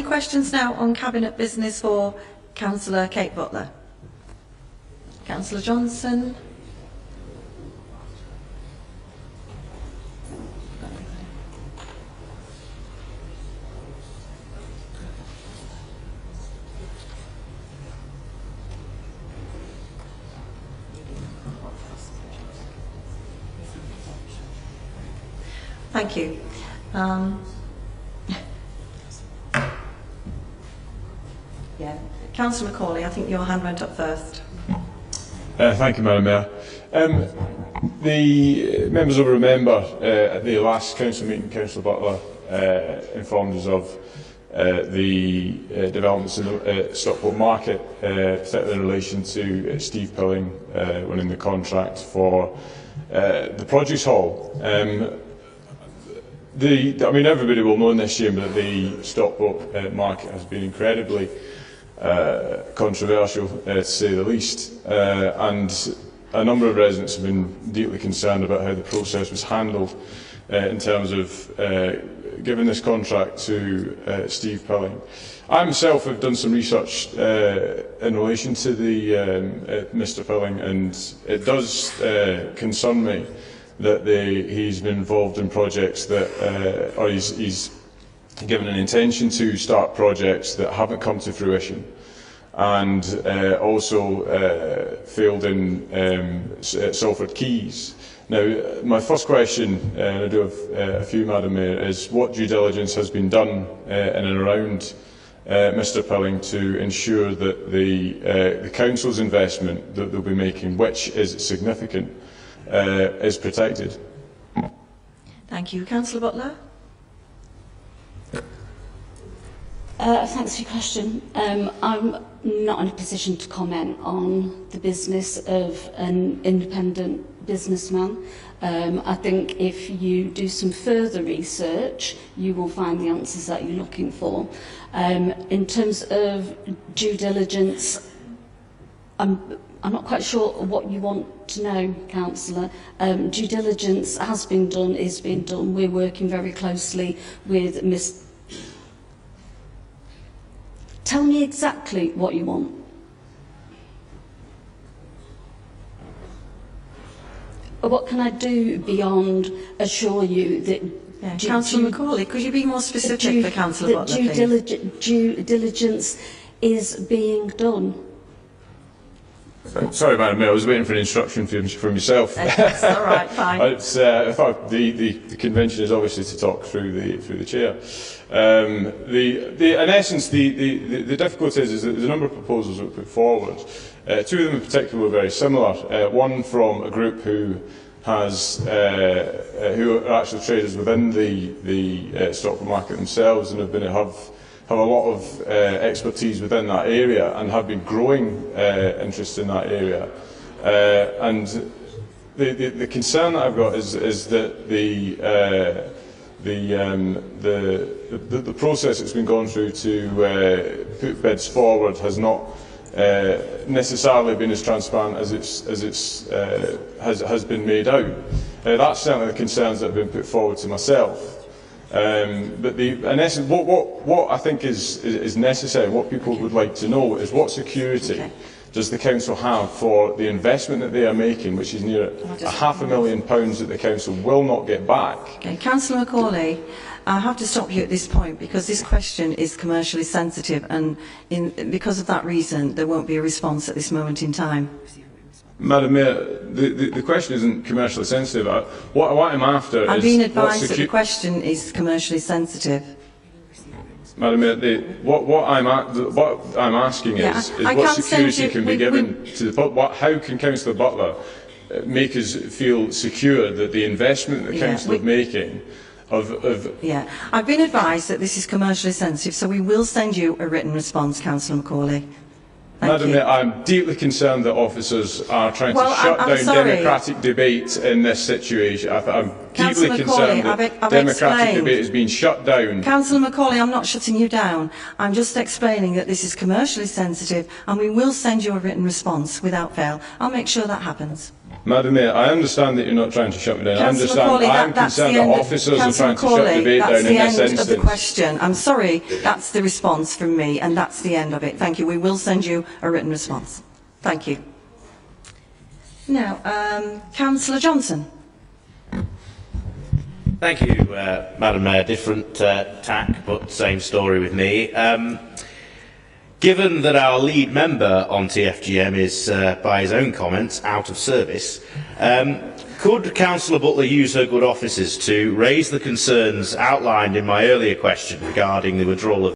Any questions now on Cabinet business for Councillor Kate Butler? Councillor Johnson. Thank you. Councillor McCauley, I think your hand went up first. Thank you, Madam Mayor. The members will remember at the last council meeting, Councillor Butler informed us of the developments in the Stockport Market, particularly in relation to Steve Pilling winning the contract for the produce hall. I mean, everybody will know in this chamber that the Stockport Market has been incredibly controversial, to say the least, and a number of residents have been deeply concerned about how the process was handled in terms of giving this contract to Steve Pilling. I myself have done some research in relation to the Mr Pilling, and it does concern me that he's been involved in projects that, or he's given an intention to start projects that haven't come to fruition, and also failed in Salford Quays. Now, my first question, and I do have a few, Madam Mayor, is what due diligence has been done in and around Mr Pilling to ensure that the Council's investment that they'll be making, which is significant, is protected? Thank you. Councillor Butler. Thanks for your question. I'm not in a position to comment on the business of an independent businessman. I think if you do some further research, you will find the answers that you're looking for. In terms of due diligence, I'm not quite sure what you want to know, Councillor. Due diligence has been done, is being done. We're working very closely with Ms. Tell me exactly what you want. What can I do beyond assure you that... Councillor McCauley, could you be more specific for Councillor Butler, please? Due diligence is being done. Sorry, Madam Mayor, I was waiting for an instruction from yourself. That's all right, fine. The convention is obviously to talk through the chair. In essence, the difficulty is that there's a number of proposals that were put forward. Two of them in particular were very similar. One from a group who are actually traders within the Stockport Market themselves and have a lot of expertise within that area and have been growing interest in that area. And the concern that I've got is that the process that's been gone through to put bids forward has not necessarily been as transparent as has been made out. That's certainly the concerns that have been put forward to myself. But in essence, what I think is necessary, what people would like to know, is what security does the Council have for the investment that they are making, which is near £500,000 that the Council will not get back. Okay, Councillor McCauley, I have to stop you at this point because this question is commercially sensitive, and because of that reason there won't be a response at this moment in time. Madam Mayor, the question isn't commercially sensitive. What I'm after is... I'm being advised that the question is commercially sensitive. Madam Mayor, what I'm asking is what security can be given to the public. How can Councillor Butler make us feel secure that the investment that the Council is making I've been advised that this is commercially sensitive, so we will send you a written response, Councillor McCauley. Madam Mayor, I'm deeply concerned that officers are trying to shut down democratic debate in this situation. deeply Councillor concerned McCauley, that I've democratic explained. debate has been shut down. Councillor McCauley, I'm not shutting you down. I'm just explaining that this is commercially sensitive and we will send you a written response without fail. I'll make sure that happens. Madam Mayor, I understand that you're not trying to shut me down. Councillor I understand McCauley, I'm concerned that officers are trying to shut debate down in this that's the end instance. of the question. I'm sorry, that's the response from me, and that's the end of it. Thank you. We will send you a written response. Thank you. Now, Councillor Johnson. Thank you, Madam Mayor. Different tack, but same story with me. Given that our lead member on TFGM is, by his own comments, out of service, could Councillor Butler use her good offices to raise the concerns outlined in my earlier question regarding the withdrawal of